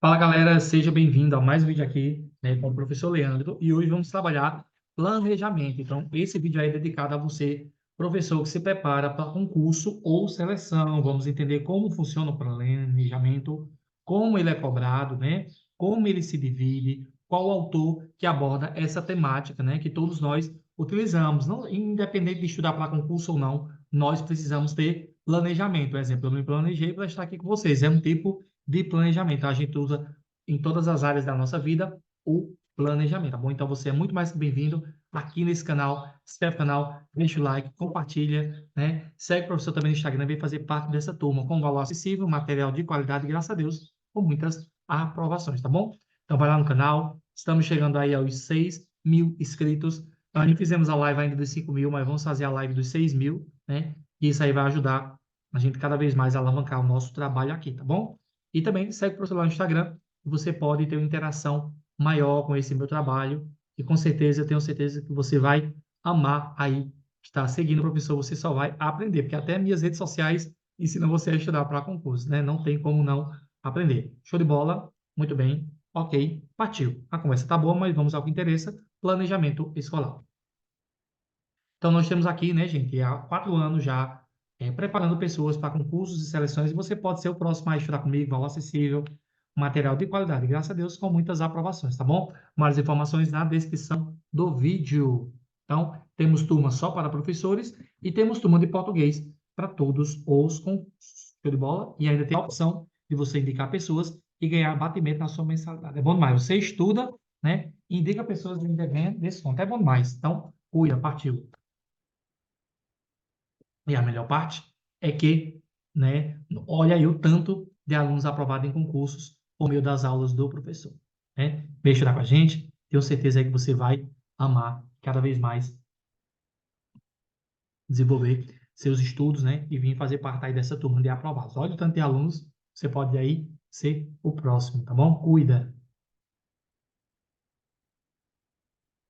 Fala galera, seja bem-vindo a mais um vídeo aqui, né, com o professor Leandro, e hoje vamos trabalhar planejamento. Então, esse vídeo aí é dedicado a você, professor que se prepara para concurso ou seleção. Vamos entender como funciona o planejamento, como ele é cobrado, né, como ele se divide, qual o autor que aborda essa temática, né, que todos nós utilizamos. Não, independente de estudar para concurso ou não, nós precisamos ter planejamento. Por exemplo, eu me planejei para estar aqui com vocês. É um tipo de planejamento. A gente usa em todas as áreas da nossa vida o planejamento, tá bom? Então você é muito mais que bem-vindo aqui nesse canal. Se inscreve no canal, deixa o like, compartilha, né? Segue o professor também no Instagram, vem fazer parte dessa turma com valor acessível, material de qualidade, graças a Deus, com muitas aprovações, tá bom? Então vai lá no canal. Estamos chegando aí aos 6.000 inscritos. Nós não fizemos a live ainda dos 5.000, mas vamos fazer a live dos 6.000, né? E isso aí vai ajudar a gente cada vez mais a alavancar o nosso trabalho aqui, tá bom? E também segue o professor lá no Instagram, e você pode ter uma interação maior com esse meu trabalho. E com certeza, eu tenho certeza que você vai amar aí estar seguindo o professor, você só vai aprender, porque até minhas redes sociais ensinam você a estudar para concurso, né? Não tem como não aprender. Show de bola? Muito bem. Ok, partiu. A conversa tá boa, mas vamos ao que interessa, planejamento escolar. Então, nós temos aqui, né, gente, há 4 anos já preparando pessoas para concursos e seleções, e você pode ser o próximo a estudar comigo, valor acessível, material de qualidade, graças a Deus, com muitas aprovações, tá bom? Mais informações na descrição do vídeo. Então, temos turma só para professores e temos turma de português para todos os concursos. Show de bola? E ainda tem a opção de você indicar pessoas e ganhar batimento na sua mensalidade. É bom demais. Você estuda, né? Indica pessoas e ainda ganha desconto. É bom demais. Então, cuida, partiu. E a melhor parte é que, né, olha aí o tanto de alunos aprovados em concursos por meio das aulas do professor, né? Vem estudar com a gente, tenho certeza aí que você vai amar cada vez mais desenvolver seus estudos, né, e vir fazer parte aí dessa turma de aprovados. Olha o tanto de alunos, você pode aí ser o próximo, tá bom? Cuida.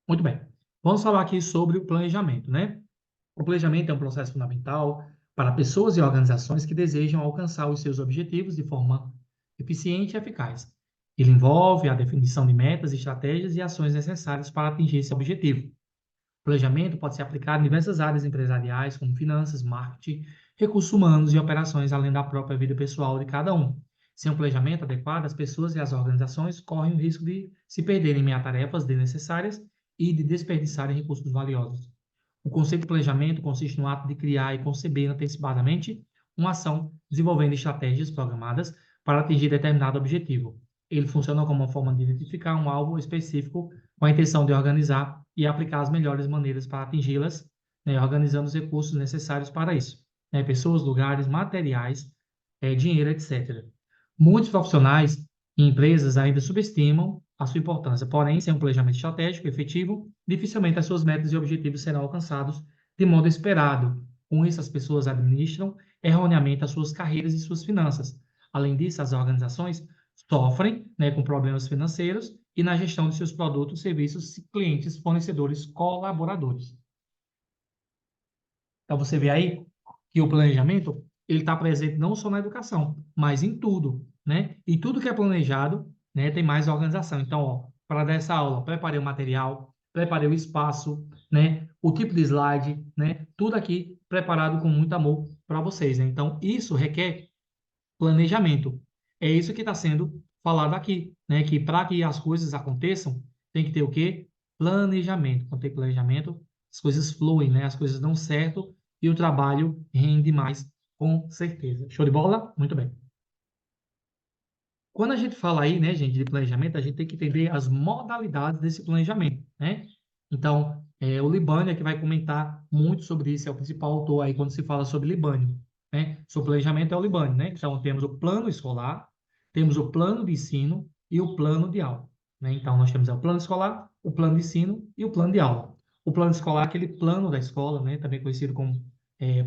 Muito bem. Vamos falar aqui sobre o planejamento, né? O planejamento é um processo fundamental para pessoas e organizações que desejam alcançar os seus objetivos de forma eficiente e eficaz. Ele envolve a definição de metas, estratégias e ações necessárias para atingir esse objetivo. O planejamento pode ser aplicado em diversas áreas empresariais, como finanças, marketing, recursos humanos e operações, além da própria vida pessoal de cada um. Sem um planejamento adequado, as pessoas e as organizações correm o risco de se perderem em meia tarefas desnecessárias e de desperdiçarem recursos valiosos. O conceito de planejamento consiste no ato de criar e conceber antecipadamente uma ação, desenvolvendo estratégias programadas para atingir determinado objetivo. Ele funciona como uma forma de identificar um alvo específico com a intenção de organizar e aplicar as melhores maneiras para atingi-las, né, organizando os recursos necessários para isso, né, pessoas, lugares, materiais, dinheiro, etc. Muitos profissionais e empresas ainda subestimam a sua importância, porém, sem um planejamento estratégico efetivo, dificilmente as suas metas e objetivos serão alcançados de modo esperado. Com isso, as pessoas administram erroneamente as suas carreiras e suas finanças. Além disso, as organizações sofrem, né, com problemas financeiros e na gestão de seus produtos, serviços, clientes, fornecedores, colaboradores. Então, você vê aí que o planejamento ele está presente não só na educação, mas em tudo, né? E tudo que é planejado, né, tem mais organização. Então, ó, para dar essa aula, preparei o material, preparei o espaço, né? O tipo de slide, né? Tudo aqui preparado com muito amor para vocês, né? Então, isso requer planejamento. É isso que está sendo falado aqui, né? Que para que as coisas aconteçam, tem que ter o quê? Planejamento. Quando tem planejamento, as coisas fluem, né? As coisas dão certo e o trabalho rende mais, com certeza. Show de bola? Muito bem. Quando a gente fala aí, né, gente, de planejamento, a gente tem que entender as modalidades desse planejamento, né? Então, o Libânio que vai comentar muito sobre isso, é o principal autor aí quando se fala sobre Libânio, né? Sobre planejamento é o Libânio, né? Então, temos o plano escolar, temos o plano de ensino e o plano de aula, né? Então, nós temos o plano escolar, o plano de ensino e o plano de aula. O plano escolar é aquele plano da escola, né? Também conhecido como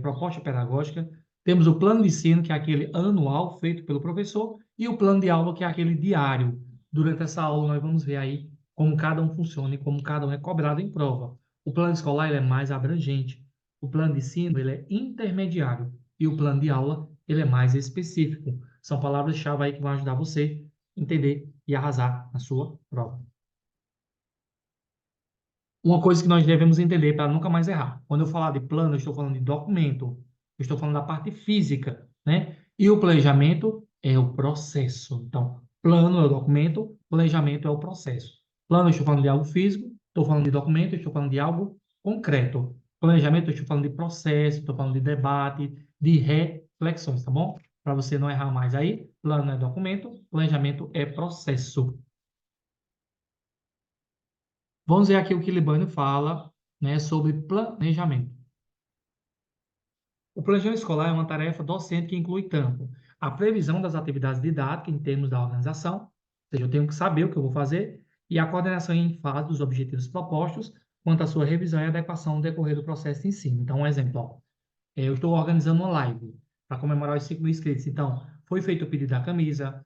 proposta pedagógica. Temos o plano de ensino, que é aquele anual feito pelo professor, e o plano de aula, que é aquele diário. Durante essa aula, nós vamos ver aí como cada um funciona e como cada um é cobrado em prova. O plano escolar ele é mais abrangente. O plano de ensino ele é intermediário. E o plano de aula ele é mais específico. São palavras-chave aí que vão ajudar você entender e arrasar na sua prova. Uma coisa que nós devemos entender para nunca mais errar. Quando eu falar de plano, eu estou falando de documento, eu estou falando da parte física, né? E o planejamento é o processo. Então, plano é o documento, planejamento é o processo. Plano, eu estou falando de algo físico, estou falando de documento, eu estou falando de algo concreto. Planejamento, eu estou falando de processo, estou falando de debate, de reflexões, tá bom? Para você não errar mais aí, plano é documento, planejamento é processo. Vamos ver aqui o que Libânio fala, né, sobre planejamento. O planejamento escolar é uma tarefa docente que inclui tanto a previsão das atividades didáticas em termos da organização, ou seja, eu tenho que saber o que eu vou fazer, e a coordenação em fase dos objetivos propostos, quanto à sua revisão e adequação no decorrer do processo de ensino. Então, um exemplo, ó, eu estou organizando uma live para comemorar os 5.000 inscritos. Então, foi feito o pedido da camisa,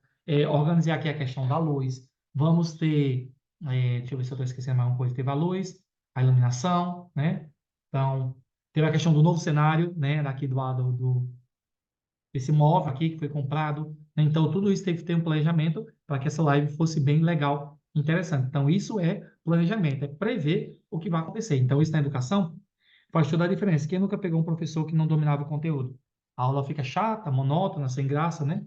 organizei aqui a questão da luz. Vamos ter, deixa eu ver se eu estou esquecendo mais uma coisa. Teve a luz, a iluminação, né? Então, teve a questão do novo cenário, né? Daqui do lado desse móvel aqui que foi comprado, né? Então, tudo isso teve que ter um planejamento para que essa live fosse bem legal, interessante. Então, isso é planejamento, é prever o que vai acontecer. Então, isso na educação faz toda a diferença. Quem nunca pegou um professor que não dominava o conteúdo? A aula fica chata, monótona, sem graça, né?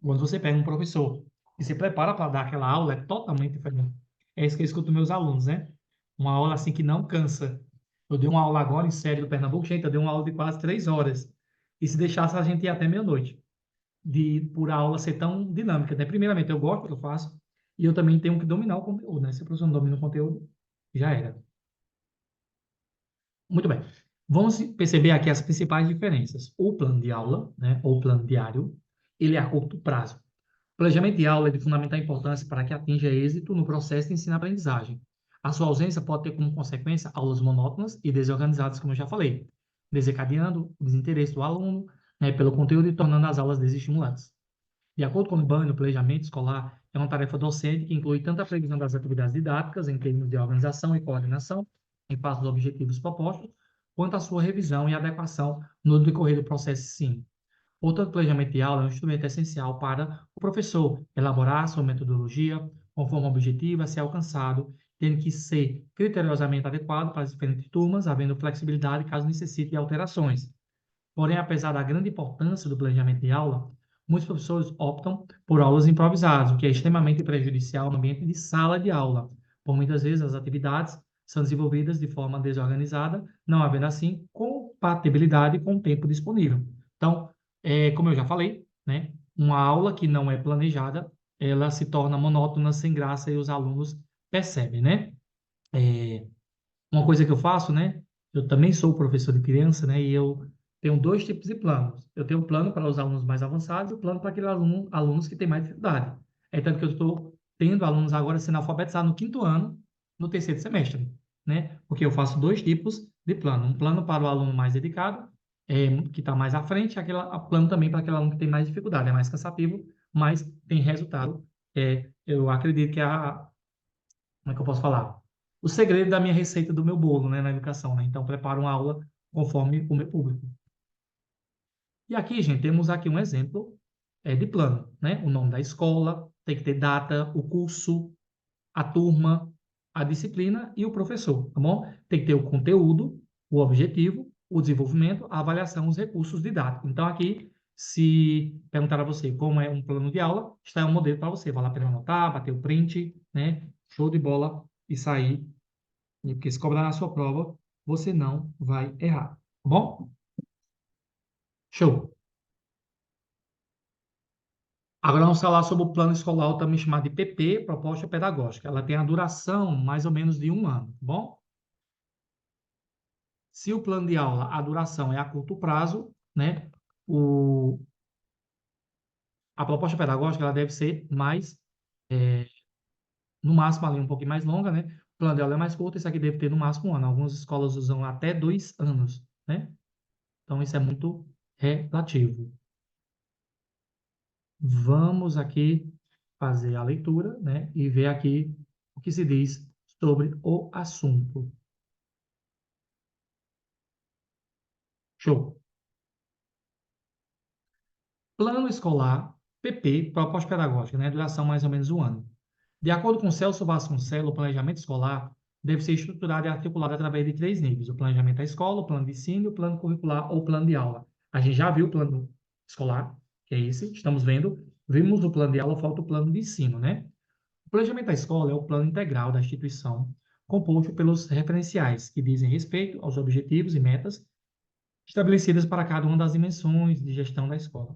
Quando você pega um professor e se prepara para dar aquela aula, é totalmente diferente. É isso que eu escuto dos meus alunos, né? Uma aula assim que não cansa. Eu dei uma aula agora em série do Pernambuco, gente, eu dei uma aula de quase 3 horas. E se deixasse, a gente ia até meia-noite. Por a aula ser tão dinâmica, né? Primeiramente, eu gosto do que eu faço e eu também tenho que dominar o conteúdo, né? Se o professor não domina o conteúdo, já era. Muito bem. Vamos perceber aqui as principais diferenças. O plano de aula, né, ou plano diário, ele é a curto prazo. O planejamento de aula é de fundamental importância para que atinja êxito no processo de ensino-aprendizagem. A sua ausência pode ter como consequência aulas monótonas e desorganizadas, como eu já falei, desencadeando o desinteresse do aluno, né, pelo conteúdo e tornando as aulas desestimulantes. De acordo com o IBAN, o planejamento escolar é uma tarefa docente que inclui tanto a previsão das atividades didáticas, em termos de organização e coordenação, em face dos objetivos propostos, quanto a sua revisão e adequação no decorrer do processo de ensino. Portanto, o planejamento de aula é um instrumento essencial para o professor elaborar sua metodologia conforme o objetivo a ser alcançado, tendo que ser criteriosamente adequado para as diferentes turmas, havendo flexibilidade caso necessite de alterações. Porém, apesar da grande importância do planejamento de aula, muitos professores optam por aulas improvisadas, o que é extremamente prejudicial no ambiente de sala de aula, por muitas vezes as atividades são desenvolvidas de forma desorganizada, não havendo assim compatibilidade com o tempo disponível. Então, como eu já falei, né, uma aula que não é planejada, ela se torna monótona, sem graça e os alunos percebem, né? É, uma coisa que eu faço, né? Eu também sou professor de criança, né? E eu tenho dois tipos de planos. Eu tenho um plano para os alunos mais avançados e um plano para aqueles alunos que têm mais dificuldade. É tanto que eu estou tendo alunos agora sendo alfabetizados no quinto ano, no terceiro semestre, né? Porque eu faço dois tipos de plano. Um plano para o aluno mais dedicado, que está mais à frente, e aquele plano também para aquele aluno que tem mais dificuldade. É mais cansativo, mas tem resultado. Eu acredito que como é que eu posso falar? O segredo da minha receita do meu bolo, né, na educação, né? Então, preparo uma aula conforme o meu público. E aqui, gente, temos aqui um exemplo de plano, né? O nome da escola, tem que ter data, o curso, a turma, a disciplina e o professor, tá bom? Tem que ter o conteúdo, o objetivo, o desenvolvimento, a avaliação, os recursos didáticos. Então, aqui, se perguntar a você como é um plano de aula, está um modelo para você. Vale a pena anotar, bater o print, né? Show de bola e sair. Porque se cobrar na sua prova, você não vai errar. Tá bom? Show. Agora vamos falar sobre o plano escolar, também chamado de PP, Proposta Pedagógica. Ela tem a duração mais ou menos de um ano, tá bom? Se o plano de aula, a duração é a curto prazo, né? O, a proposta pedagógica ela deve ser mais, no máximo ali um pouquinho mais longa, né? O plano de aula é mais curto, isso aqui deve ter no máximo um ano. Algumas escolas usam até 2 anos, né? Então isso é muito relativo. Vamos aqui fazer a leitura, né? E ver aqui o que se diz sobre o assunto. Show. Plano escolar PP, Proposta Pedagógica, né? Duração mais ou menos um ano. De acordo com Celso Vasconcelos, o planejamento escolar deve ser estruturado e articulado através de três níveis: o planejamento da escola, o plano de ensino, o plano curricular ou o plano de aula. A gente já viu o plano escolar, que é esse, estamos vendo. Vimos o plano de aula, falta o plano de ensino, né? O planejamento da escola é o plano integral da instituição, composto pelos referenciais, que dizem respeito aos objetivos e metas estabelecidas para cada uma das dimensões de gestão da escola: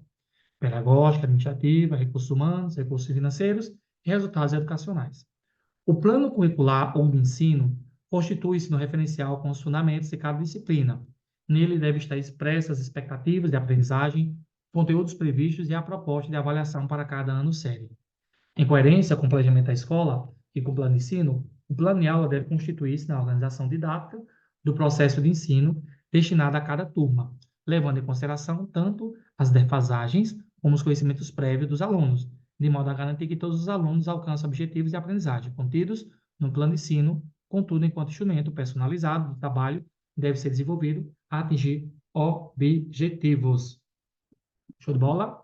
pedagógica, administrativa, recursos humanos, recursos financeiros e resultados educacionais. O plano curricular ou de ensino constitui-se no referencial com os fundamentos de cada disciplina. Nele deve estar expressas as expectativas de aprendizagem, conteúdos previstos e a proposta de avaliação para cada ano série. Em coerência com o planejamento da escola e com o plano de ensino, o plano de aula deve constituir-se na organização didática do processo de ensino destinado a cada turma, levando em consideração tanto as defasagens como os conhecimentos prévios dos alunos, de modo a garantir que todos os alunos alcancem objetivos de aprendizagem contidos no plano de ensino, contudo, enquanto instrumento personalizado de trabalho deve ser desenvolvido a atingir objetivos. Show de bola?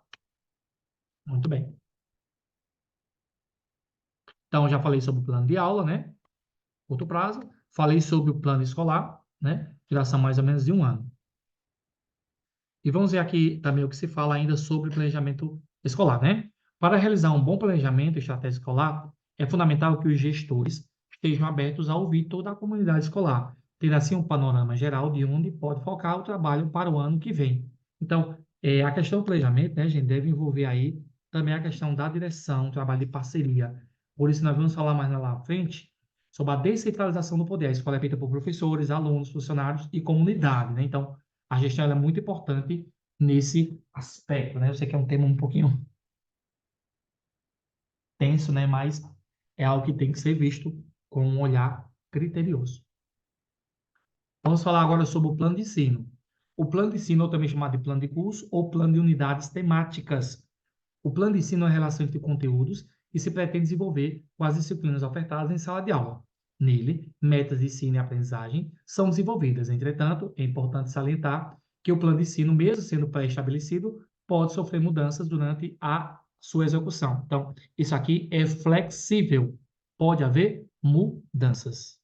Muito bem. Então, já falei sobre o plano de aula, né? Curto prazo. Falei sobre o plano escolar, né? Duração mais ou menos de um ano. E vamos ver aqui também o que se fala ainda sobre planejamento escolar, né? Para realizar um bom planejamento e estratégia escolar, é fundamental que os gestores estejam abertos a ouvir toda a comunidade escolar, ter assim um panorama geral de onde pode focar o trabalho para o ano que vem. Então, a questão do planejamento, né, gente, deve envolver aí também a questão da direção, trabalho de parceria. Por isso, nós vamos falar mais lá na frente sobre a descentralização do poder. A escola é feita por professores, alunos, funcionários e comunidade, né? Então, a gestão ela é muito importante nesse aspecto, né? Eu sei que é um tema um pouquinho tenso, né? Mas é algo que tem que ser visto com um olhar criterioso. Vamos falar agora sobre o plano de ensino. O plano de ensino, ou também chamado de plano de curso, ou plano de unidades temáticas. O plano de ensino é a relação entre conteúdos que se pretende desenvolver com as disciplinas ofertadas em sala de aula. Nele, metas de ensino e aprendizagem são desenvolvidas. Entretanto, é importante salientar que o plano de ensino, mesmo sendo pré-estabelecido, pode sofrer mudanças durante a sua execução. Então, isso aqui é flexível. Pode haver mudanças.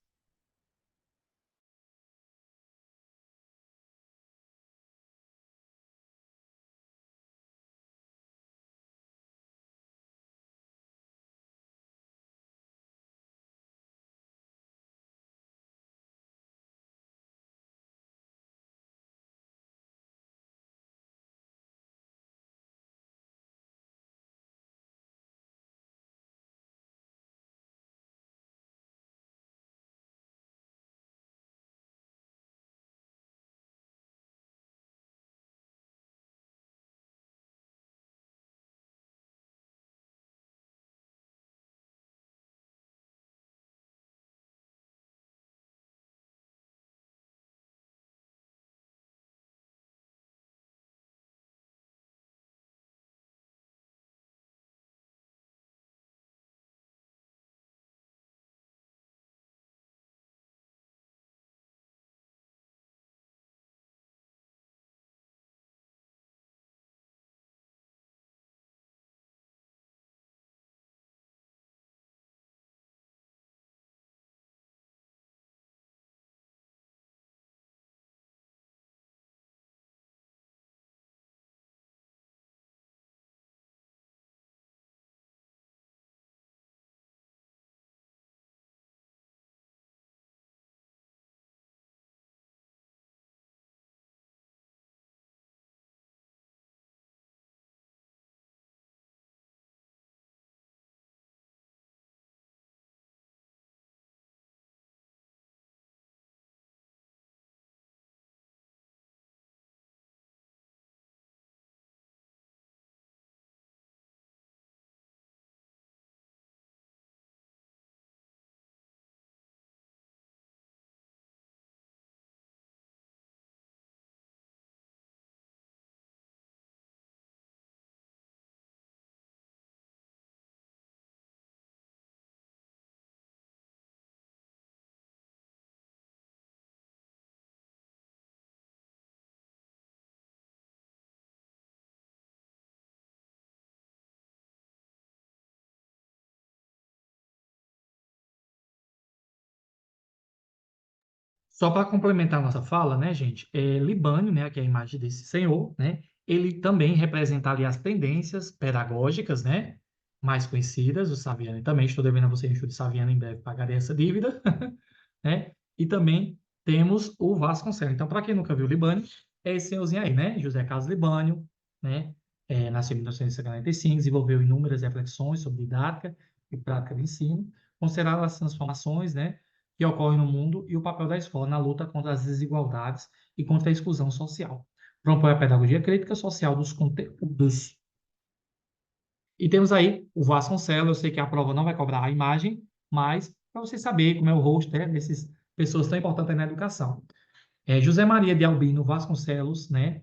Só para complementar a nossa fala, né, gente? Libânio, né, que é a imagem desse senhor, né? Ele também representa ali as tendências pedagógicas, né? Mais conhecidas, o Saviano também. Estou devendo a você o de Saviano, em breve pagarei essa dívida, né? E também temos o Vasconcelos. Então, para quem nunca viu o Libânio, é esse senhorzinho aí, né? José Carlos Libânio, né? Nasceu em 1945, desenvolveu inúmeras reflexões sobre didática e prática de ensino, considerando as transformações, né, que ocorrem no mundo e o papel da escola na luta contra as desigualdades e contra a exclusão social. Propõe a pedagogia crítica social dos conteúdos. E temos aí o Vasconcelos, eu sei que a prova não vai cobrar a imagem, mas para você saber como é o rosto, né, dessas pessoas tão importantes aí na educação. José Maria de Albino Vasconcelos, né?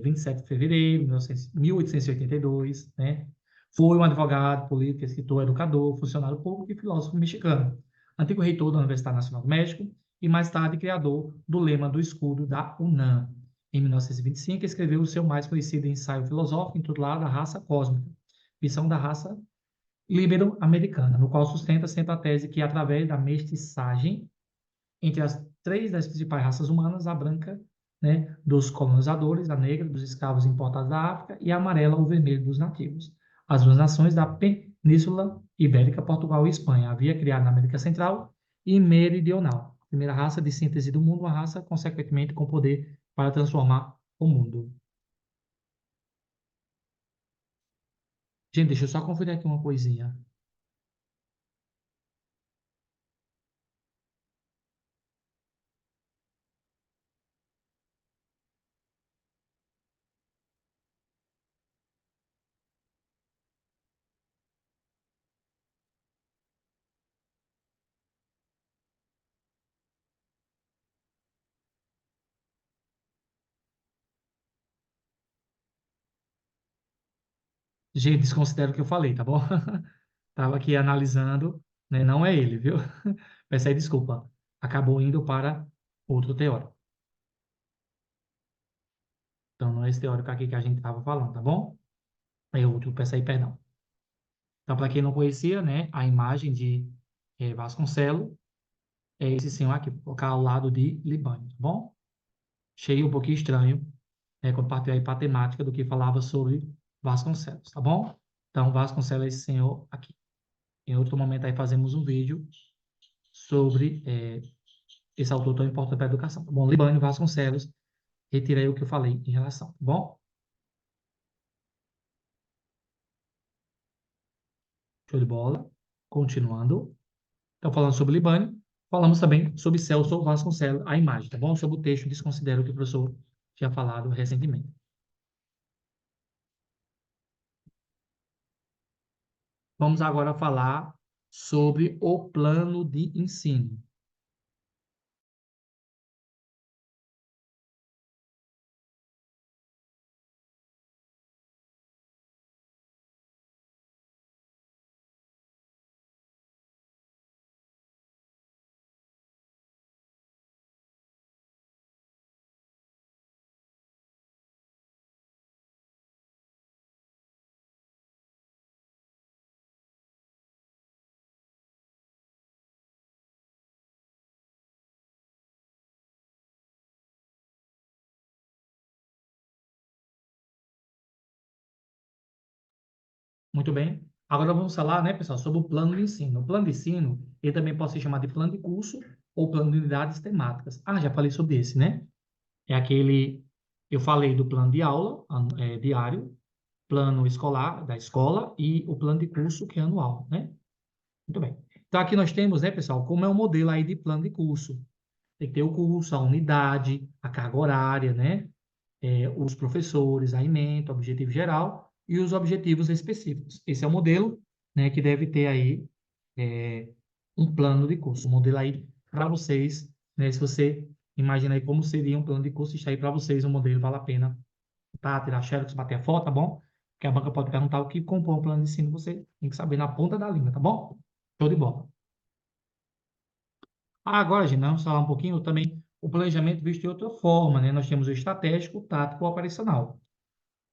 27 de fevereiro de 1882, né? Foi um advogado, político, escritor, educador, funcionário público e filósofo mexicano. Antigo reitor da Universidade Nacional do México e mais tarde criador do lema do escudo da UNAM. Em 1925, escreveu o seu mais conhecido ensaio filosófico intitulado A Raça Cósmica, Visão da Raça Libero-Americana, no qual sustenta sempre a tese que, através da mestiçagem, entre as três das principais raças humanas, a branca, né, dos colonizadores, a negra dos escravos importados da África e a amarela ou vermelha dos nativos. As duas nações da Península Ibérica, Portugal e Espanha, havia criado na América Central e Meridional. A primeira raça de síntese do mundo, uma raça, consequentemente, com poder para transformar o mundo. Gente, deixa eu só conferir aqui uma coisinha. Gente, desconsidera o que eu falei, tá bom? Estava aqui analisando, né? Não é ele, viu? Peço aí desculpa. Acabou indo para outro teórico. Então, não é esse teórico aqui que a gente estava falando, tá bom? É outro, peço aí perdão. Então, para quem não conhecia, né, a imagem de Vasconcelos é esse senhor aqui, vou colocar ao lado de Libânio, tá bom? Achei um pouquinho estranho, né, quando partiu aí para a temática do que falava sobre Vasconcelos, tá bom? Então, Vasconcelos é esse senhor aqui. Em outro momento aí fazemos um vídeo sobre esse autor tão importante para a educação, tá bom? Libânio Vasconcelos, retirei o que eu falei em relação, tá bom? Show de bola. Continuando. Então, falando sobre Libânio, falamos também sobre Celso Vasconcelos, a imagem, tá bom? Sobre o texto, desconsidero que o professor tinha falado recentemente. Vamos agora falar sobre o plano de ensino. Muito bem. Agora vamos falar, né, pessoal, sobre o plano de ensino. O plano de ensino, ele também pode ser chamado de plano de curso ou plano de unidades temáticas. Ah, já falei sobre esse, né? É aquele, eu falei do plano de aula, diário, plano escolar, da escola, e o plano de curso, que é anual, né? Muito bem. Então, aqui nós temos, né, pessoal, como é o modelo aí de plano de curso. Tem que ter o curso, a unidade, a carga horária, né? Os professores, a ementa, o objetivo geral e os objetivos específicos. Esse é o modelo, né, que deve ter aí é, um plano de curso. Um modelo aí para vocês, né? Se você imagina aí como seria um plano de curso, está aí para vocês um modelo, vale a pena tá? Tirar xerox, bater a foto, tá bom? Porque a banca pode perguntar o que compõe o plano de ensino, você tem que saber na ponta da língua, tá bom? Show de bola. Agora, gente, nós vamos falar um pouquinho também o planejamento visto de outra forma, né? Nós temos o estratégico, o tático e o operacional.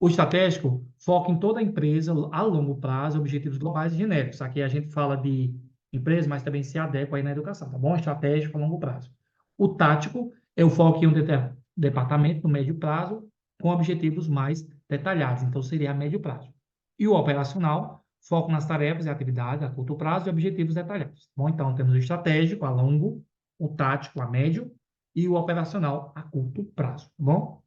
O estratégico foca em toda a empresa a longo prazo, objetivos globais e genéricos. Aqui a gente fala de empresa, mas também se adequa aí na educação, tá bom? Estratégico a longo prazo. O tático é o foco em um departamento no médio prazo, com objetivos mais detalhados, então seria a médio prazo. E o operacional, foco nas tarefas e atividades a curto prazo e objetivos detalhados. Bom, então temos o estratégico a longo, o tático a médio e o operacional a curto prazo, tá bom?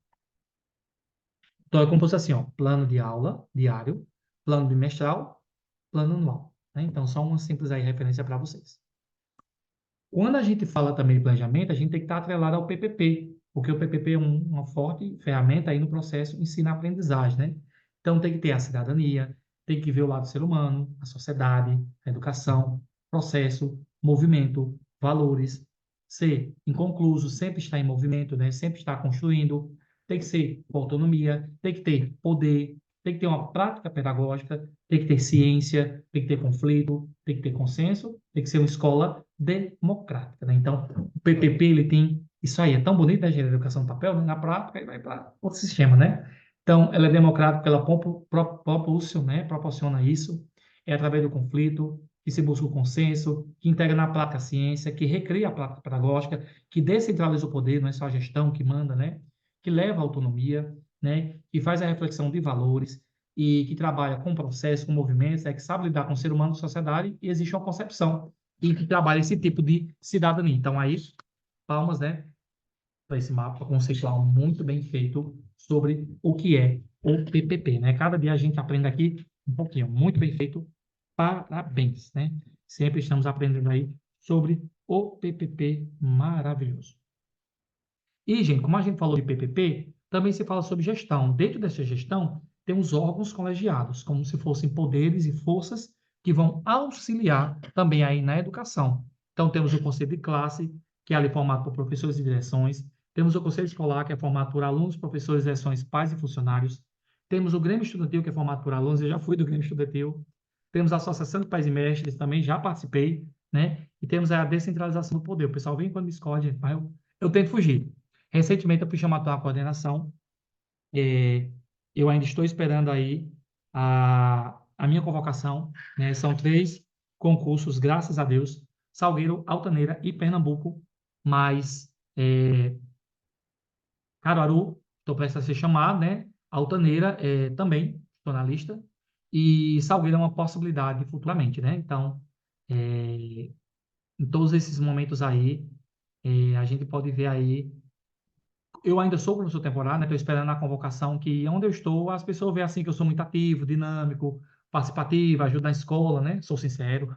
Então é como se fosse assim, ó, plano de aula diário, plano bimestral, plano anual, né? Então só uma simples aí referência para vocês. Quando a gente fala também de planejamento, a gente tem que estar atrelado ao PPP, porque o PPP é uma forte ferramenta aí no processo ensino-aprendizagem, né? Então, tem que ter a cidadania, tem que ver o lado do ser humano, a sociedade, a educação, processo, movimento, valores, ser inconcluso, sempre estar em movimento, né? Sempre estar construindo, tem que ser com autonomia, tem que ter poder, tem que ter uma prática pedagógica, tem que ter ciência, tem que ter conflito, tem que ter consenso, tem que ser uma escola democrática, né? Então, o PPP, ele tem isso aí, é tão bonito, né, gente, a educação no papel, né? Na prática, ele vai para outro sistema, né? Então, ela é democrática, ela proporciona isso, é através do conflito, que se busca o consenso, que integra na prática a ciência, que recria a prática pedagógica, que descentraliza o poder, não é só a gestão que manda, né? Que leva à autonomia, né? Que faz a reflexão de valores e que trabalha com processos, com movimentos, que sabe lidar com o ser humano, com a sociedade, e existe uma concepção e que trabalha esse tipo de cidadania. Então, aí, palmas, né, para esse mapa conceitual muito bem feito sobre o que é o PPP, né? Cada dia a gente aprende aqui um pouquinho, muito bem feito. Parabéns, né? Sempre estamos aprendendo aí sobre o PPP maravilhoso. E, gente, como a gente falou de PPP, também se fala sobre gestão. Dentro dessa gestão, tem os órgãos colegiados, como se fossem poderes e forças que vão auxiliar também aí na educação. Então, temos o conselho de classe, que é ali formado por professores e direções. Temos o conselho escolar, que é formado por alunos, professores, direções, pais e funcionários. Temos o Grêmio Estudantil, que é formado por alunos, eu já fui do Grêmio Estudantil. Temos a Associação de Pais e Mestres, também já participei, né? E temos a descentralização do poder. O pessoal vem quando me escolhe, mas eu tento fugir. Recentemente eu fui chamado para uma coordenação. É, eu ainda estou esperando aí a minha convocação, né? São 3 concursos, graças a Deus. Salgueiro, Altaneira e Pernambuco. Mas Caruaru, estou prestes a ser chamado, né? Altaneira também, estou na lista. E Salgueiro é uma possibilidade futuramente, né? Então, é, em todos esses momentos aí, a gente pode ver aí. Eu ainda sou professor temporário, né? Estou esperando a convocação que onde eu estou, as pessoas veem assim que eu sou muito ativo, dinâmico, participativo, ajudo na escola, né? Sou sincero,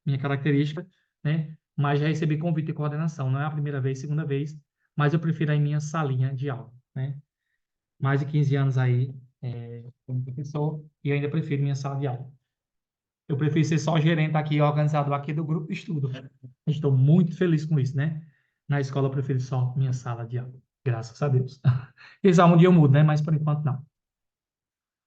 minha característica, né? Mas já recebi convite de coordenação, não é a primeira vez, segunda vez, mas eu prefiro a minha salinha de aula, né? Mais de 15 anos aí como professor e eu ainda prefiro minha sala de aula. Eu prefiro ser só gerente aqui, organizador aqui do grupo de estudo. Estou muito feliz com isso, né? Na escola eu prefiro só minha sala de aula. Graças a Deus. Quem um dia eu mudo, né? Mas por enquanto não.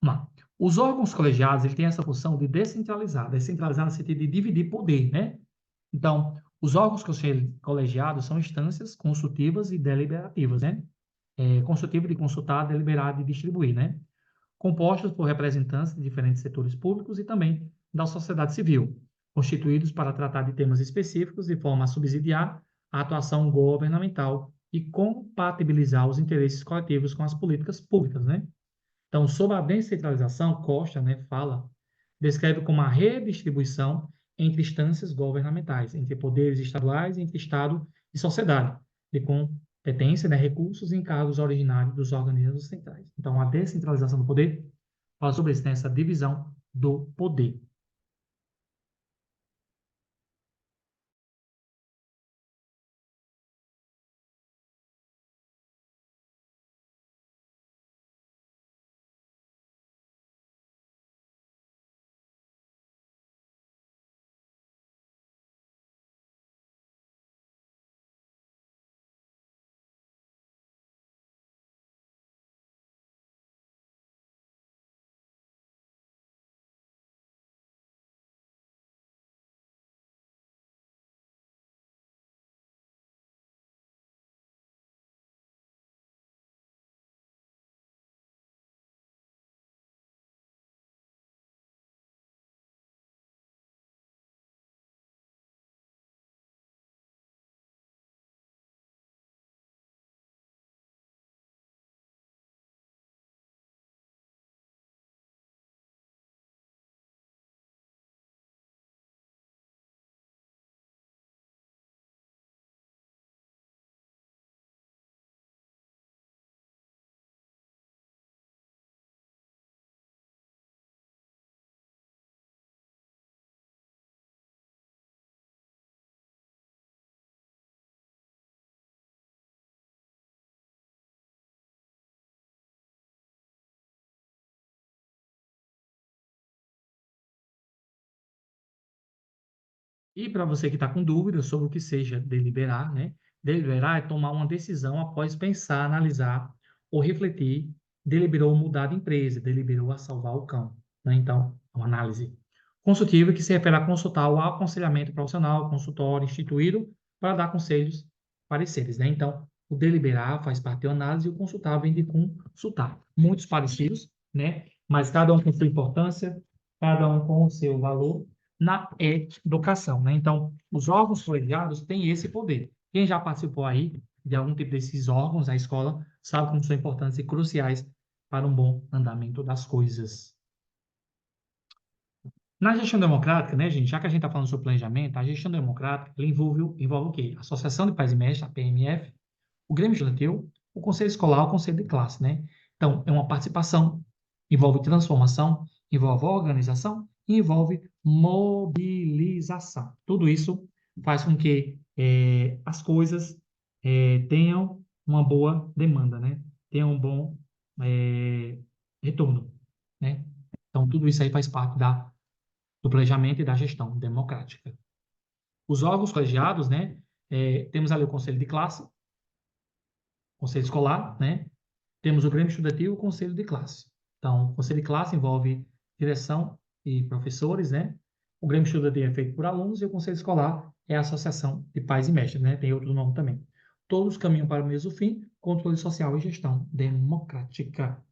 Vamos lá. Os órgãos colegiados, ele têm essa função de descentralizar. Descentralizar no sentido de dividir poder, né? Então, os órgãos colegiados são instâncias consultivas e deliberativas, né? Consultivo de consultar, deliberar e distribuir, né? Compostos por representantes de diferentes setores públicos e também da sociedade civil, constituídos para tratar de temas específicos de forma a subsidiar a atuação governamental e compatibilizar os interesses coletivos com as políticas públicas, né? Então, sobre a descentralização, Costa, né, descreve como a redistribuição entre instâncias governamentais, entre poderes estaduais, entre Estado e sociedade, de competência, né, recursos e encargos originários dos organismos centrais. Então, a descentralização do poder fala sobre isso, né, essa divisão do poder. E para você que está com dúvidas sobre o que seja deliberar, né? Deliberar é tomar uma decisão após pensar, analisar ou refletir. Deliberou mudar de empresa, deliberou a salvar o cão, né? Então, é uma análise consultiva que se refere a consultar o aconselhamento profissional, consultório instituído para dar conselhos, pareceres, né? Então, o deliberar faz parte da análise e o consultar vem de consultar. Muitos parecidos, né? Mas cada um com sua importância, cada um com o seu valor na educação, né? Então, os órgãos colegiados têm esse poder. Quem já participou aí de algum tipo desses órgãos da escola sabe como são importantes e cruciais para um bom andamento das coisas. Na gestão democrática, né, gente, já que a gente está falando sobre planejamento, a gestão democrática ela envolve o quê? A Associação de Pais e Mestres, a PMF, o Grêmio Estudantil, o Conselho Escolar, o Conselho de Classe, né? Então, é uma participação, envolve transformação, envolve organização e envolve mobilização. Tudo isso faz com que as coisas tenham uma boa demanda, né? Tenham um bom retorno, né? Então, tudo isso aí faz parte do planejamento e da gestão democrática. Os órgãos colegiados, né? Temos ali o Conselho de Classe, Conselho Escolar, né? Temos o Grêmio Estudantil e o Conselho de Classe. Então, o Conselho de Classe envolve direção e professores, né? O Grêmio Estudantil é feito por alunos e o Conselho Escolar é a Associação de Pais e Mestres, né? Tem outro nome também. Todos caminham para o mesmo fim, controle social e gestão democrática.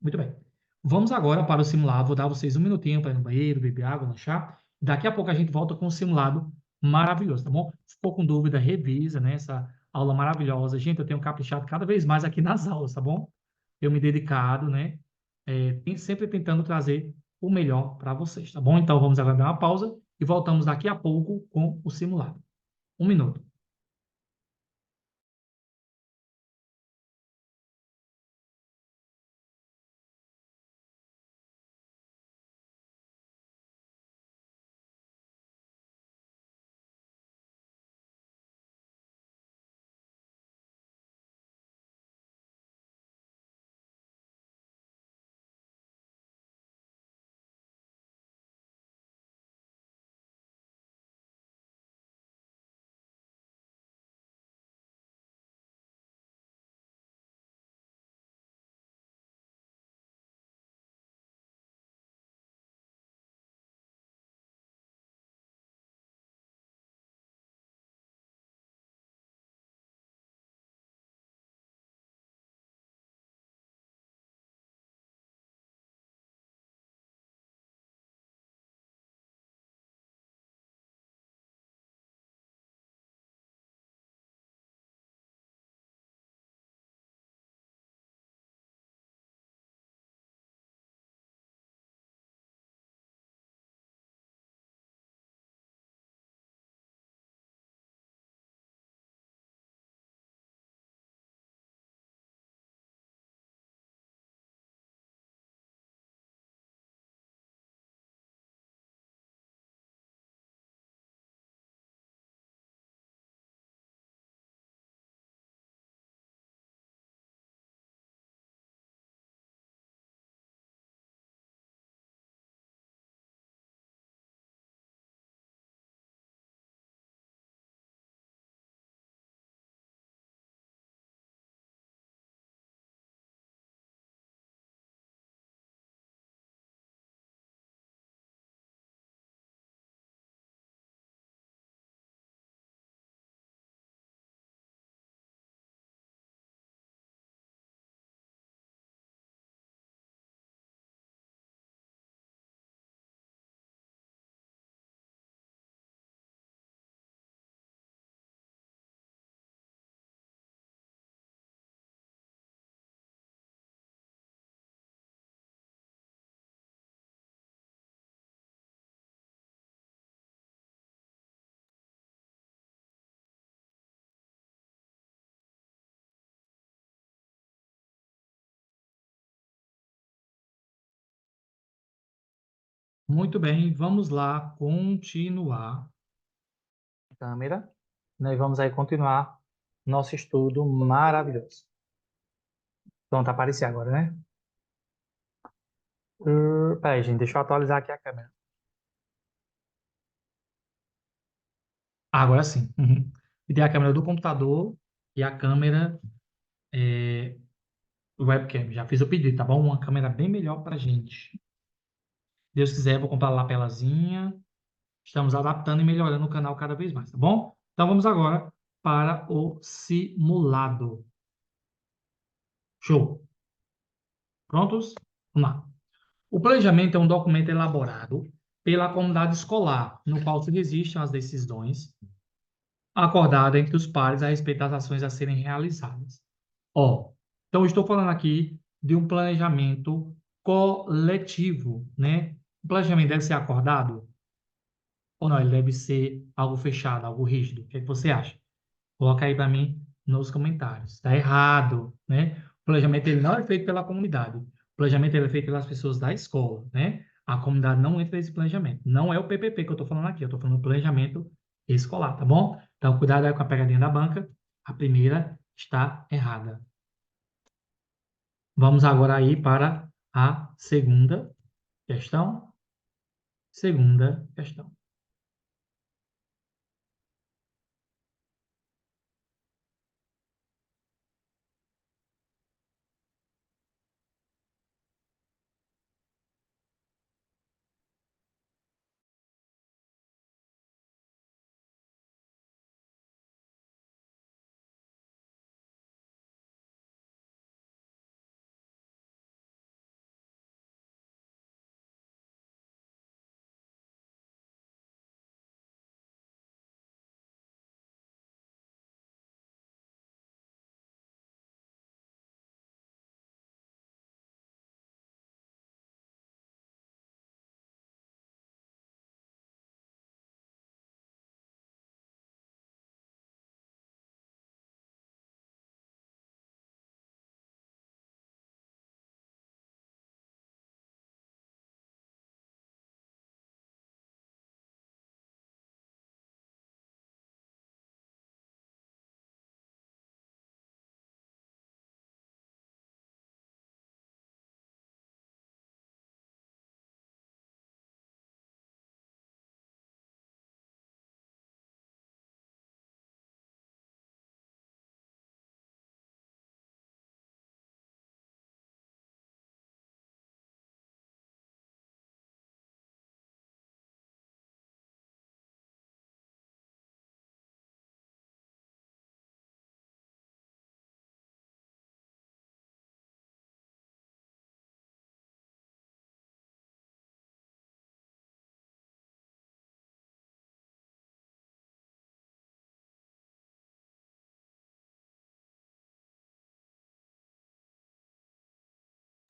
Muito bem. Vamos agora para o simulado. Vou dar a vocês um minutinho para ir no banheiro, beber água, lanchar. Daqui a pouco a gente volta com um simulado maravilhoso, tá bom? Se for com dúvida, revisa, né? Essa aula maravilhosa. Gente, eu tenho caprichado cada vez mais aqui nas aulas, tá bom? Eu me dedicado, né? Sempre tentando trazer o melhor para vocês, tá bom? Então vamos agora dar uma pausa e voltamos daqui a pouco com o simulado. Um minuto. Muito bem, vamos lá continuar. Câmera. Nós vamos aí continuar nosso estudo maravilhoso. Pronto, aparecer agora, né? Peraí, gente, deixa eu atualizar aqui a câmera. Agora sim. Uhum. E tem a câmera do computador e a câmera webcam. Já fiz o pedido, tá bom? Uma câmera bem melhor pra gente. Deus quiser, vou comprar a lapelazinha. Estamos adaptando e melhorando o canal cada vez mais, tá bom? Então vamos agora para o simulado. Show. Prontos? Vamos lá. O planejamento é um documento elaborado pela comunidade escolar, no qual se registram as decisões acordadas entre os pares a respeito das ações a serem realizadas. Ó, então eu estou falando aqui de um planejamento coletivo, né? O planejamento deve ser acordado ou não? Ele deve ser algo fechado, algo rígido. O que é que você acha? Coloca aí para mim nos comentários. Está errado, né? O planejamento ele não é feito pela comunidade. O planejamento ele é feito pelas pessoas da escola, né? A comunidade não entra nesse planejamento. Não é o PPP que eu estou falando aqui. Eu estou falando do planejamento escolar, tá bom? Então, cuidado aí com a pegadinha da banca. A primeira está errada. Vamos agora aí para a segunda questão. Segunda questão.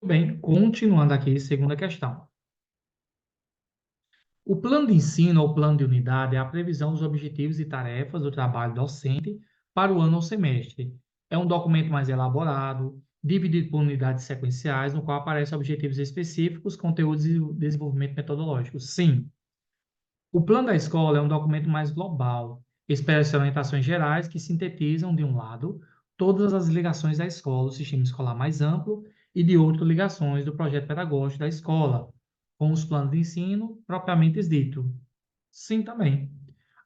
Bem, continuando aqui, segunda questão. O plano de ensino ou plano de unidade é a previsão dos objetivos e tarefas do trabalho docente para o ano ou semestre. É um documento mais elaborado, dividido por unidades sequenciais, no qual aparecem objetivos específicos, conteúdos e desenvolvimento metodológico. Sim, o plano da escola é um documento mais global, expressa orientações gerais que sintetizam, de um lado, todas as ligações da escola, o sistema escolar mais amplo, e de outro, ligações do projeto pedagógico da escola, com os planos de ensino propriamente dito. Sim, também.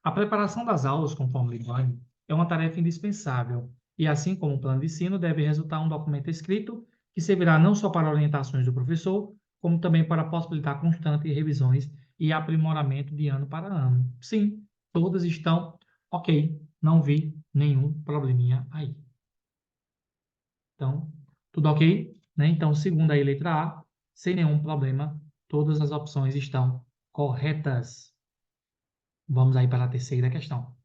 A preparação das aulas, conforme Lidwine, é uma tarefa indispensável, e assim como o plano de ensino, deve resultar um documento escrito que servirá não só para orientações do professor, como também para possibilitar constantes revisões e aprimoramento de ano para ano. Sim, todas estão ok, não vi nenhum probleminha aí. Então, tudo ok? Né? Então, segunda aí, letra A, sem nenhum problema, todas as opções estão corretas. Vamos aí para a terceira questão.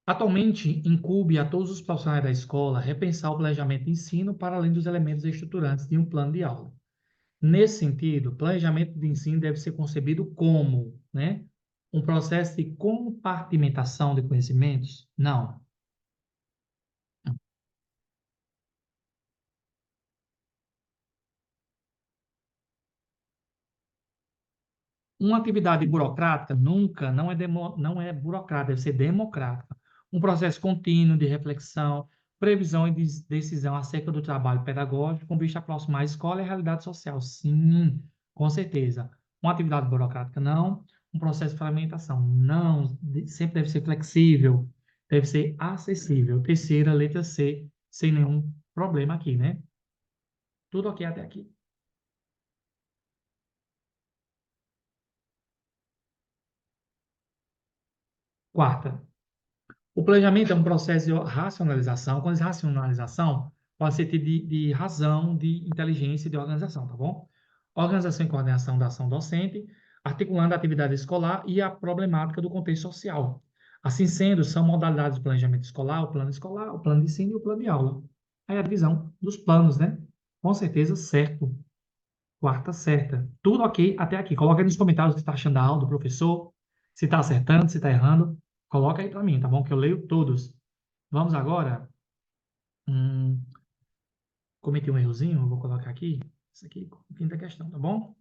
Atualmente, incumbe a todos os profissionais da escola repensar o planejamento de ensino para além dos elementos estruturantes de um plano de aula. Nesse sentido, o planejamento de ensino deve ser concebido como, né, um processo de compartimentação de conhecimentos? Não. Uma atividade burocrática nunca não é burocrática, deve ser democrática. Um processo contínuo de reflexão Previsão e decisão acerca do trabalho pedagógico com vista a aproximar a escola e a realidade social. Sim, com certeza. Uma atividade burocrática, não. Um processo de fragmentação, não. Sempre deve ser flexível, deve ser acessível. Terceira, letra C, sem nenhum problema aqui, né? Tudo ok até aqui. Quarta, o planejamento é um processo de racionalização. Quando diz racionalização, pode ser de razão, de inteligência e de organização, tá bom? Organização e coordenação da ação docente, articulando a atividade escolar e a problemática do contexto social. Assim sendo, são modalidades do planejamento escolar, o plano de ensino e o plano de aula. Aí a divisão dos planos, né? Com certeza, certo. Quarta certa. Tudo ok até aqui. Coloca aí nos comentários o que você está achando da aula do professor, se está acertando, se está errando. Coloca aí para mim, tá bom? Que eu leio todos. Vamos agora. Hum, cometi um errozinho, eu vou colocar aqui. Isso aqui, quinta questão, tá bom?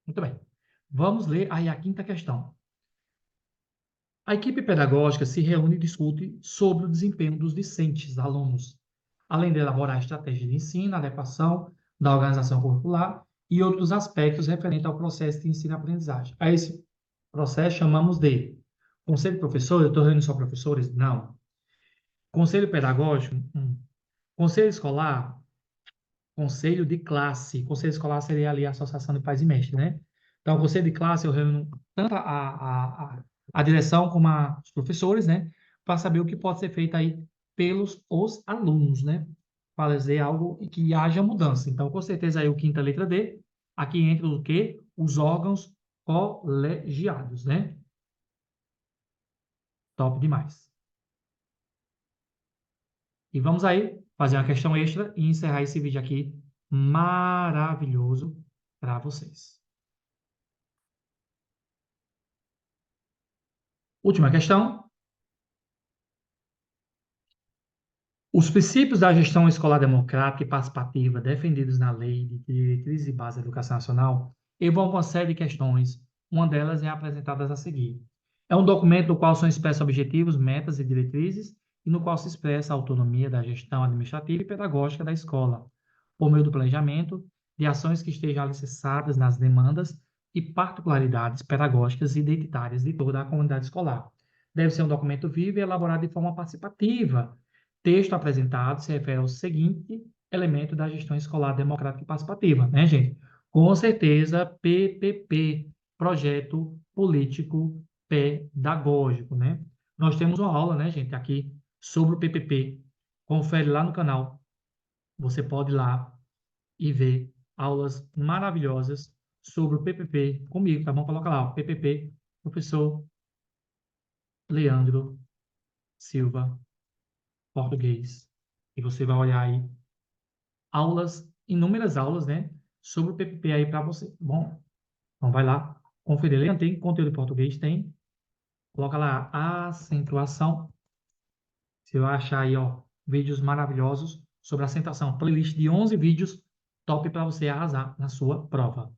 Muito bem. Vamos ler aí a quinta questão. A equipe pedagógica se reúne e discute sobre o desempenho dos discentes, alunos, além de elaborar estratégias de ensino, adequação da organização curricular e outros aspectos referentes ao processo de ensino-aprendizagem. A esse processo chamamos de conselho de professores. Eu estou reunindo só professores? Não. Conselho pedagógico? Conselho escolar? Conselho de classe. Conselho escolar seria ali a associação de pais e mestres, né? Então, o conselho de classe eu reúno tanto a direção como os professores, né? Para saber o que pode ser feito aí pelos os alunos, né? Para fazer algo e que haja mudança. Então, com certeza aí o quinta letra D, aqui entra o quê? Os órgãos colegiados, né? Top demais. E vamos aí fazer uma questão extra e encerrar esse vídeo aqui maravilhoso para vocês. Última questão. Os princípios da gestão escolar democrática e participativa defendidos na Lei de Diretrizes e Bases da Educação Nacional envolvem uma série de questões. Uma delas é apresentada a seguir. É um documento no qual são expressos objetivos, metas e diretrizes e no qual se expressa a autonomia da gestão administrativa e pedagógica da escola, por meio do planejamento de ações que estejam alicerçadas nas demandas e particularidades pedagógicas e identitárias de toda a comunidade escolar. Deve ser um documento vivo e elaborado de forma participativa. Texto apresentado se refere ao seguinte elemento da gestão escolar democrática e participativa, né, gente? Com certeza, PPP, Projeto Político Pedagógico, né? Nós temos uma aula, né, gente, aqui sobre o PPP. Confere lá no canal. Você pode ir lá e ver aulas maravilhosas sobre o PPP comigo, tá bom? Coloca lá, ó, PPP, professor Leandro Silva, português. E você vai olhar aí aulas, inúmeras aulas, né, sobre o PPP aí para você, tá bom? Então vai lá, conferir. Leandro, tem conteúdo em português? Tem. Coloca lá acentuação. Você vai achar aí, ó, vídeos maravilhosos sobre acentuação. Playlist de 11 vídeos top para você arrasar na sua prova.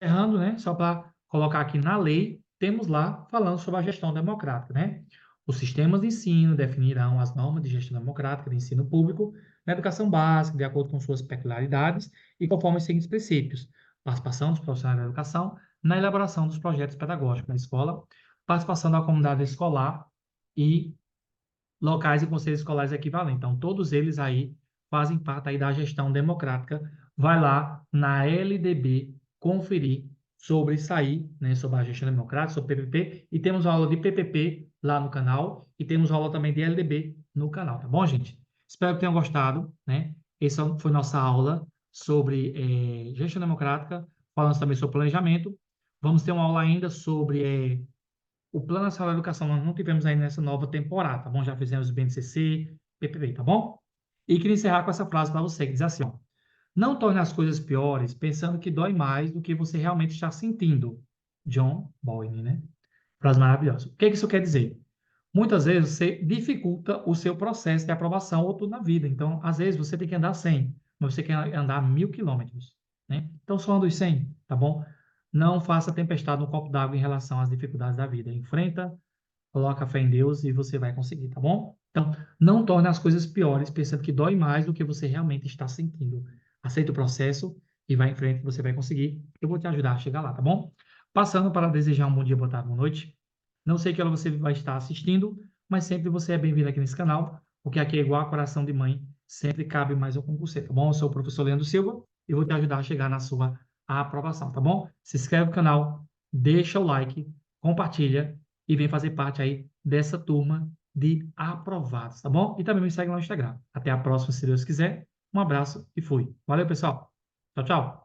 Errando, né? Só para colocar aqui na lei, temos lá falando sobre a gestão democrática, né? Os sistemas de ensino definirão as normas de gestão democrática de ensino público na educação básica, de acordo com suas peculiaridades e conforme os seguintes princípios: participação dos profissionais da educação na elaboração dos projetos pedagógicos na escola, participação da comunidade escolar e locais e conselhos escolares equivalentes. Então, todos eles aí fazem parte aí da gestão democrática. Vai lá na LDB conferir sobre isso aí, né, sobre a gestão democrática, sobre PPP, e temos aula de PPP lá no canal, e temos aula também de LDB no canal, tá bom, gente? Espero que tenham gostado, né? Essa foi nossa aula sobre gestão democrática, falando também sobre planejamento. Vamos ter uma aula ainda sobre o Plano Nacional de Educação, nós não tivemos ainda nessa nova temporada, tá bom? Já fizemos o BNCC, PPP, tá bom? E queria encerrar com essa frase para você, que diz assim, ó, não torne as coisas piores pensando que dói mais do que você realmente está sentindo. John Boyne, né? Frase maravilhosa. O que isso quer dizer? Muitas vezes você dificulta o seu processo de aprovação ou tudo na vida. Então, às vezes você tem que andar 100, mas você quer andar 1.000 quilômetros, né? Então, só anda os 100, tá bom? Não faça tempestade no copo d'água em relação às dificuldades da vida. Enfrenta, coloca fé em Deus e você vai conseguir, tá bom? Então, não torne as coisas piores pensando que dói mais do que você realmente está sentindo. Aceita o processo e vai em frente que você vai conseguir. Eu vou te ajudar a chegar lá, tá bom? Passando para desejar um bom dia, boa tarde, boa noite. Não sei que hora você vai estar assistindo, mas sempre você é bem-vindo aqui nesse canal, porque aqui é igual a coração de mãe, sempre cabe mais um concurso, tá bom? Eu sou o professor Leandro Silva e vou te ajudar a chegar na sua aprovação, tá bom? Se inscreve no canal, deixa o like, compartilha e vem fazer parte aí dessa turma de aprovados, tá bom? E também me segue no Instagram. Até a próxima, se Deus quiser. Um abraço e fui. Valeu, pessoal. Tchau, tchau.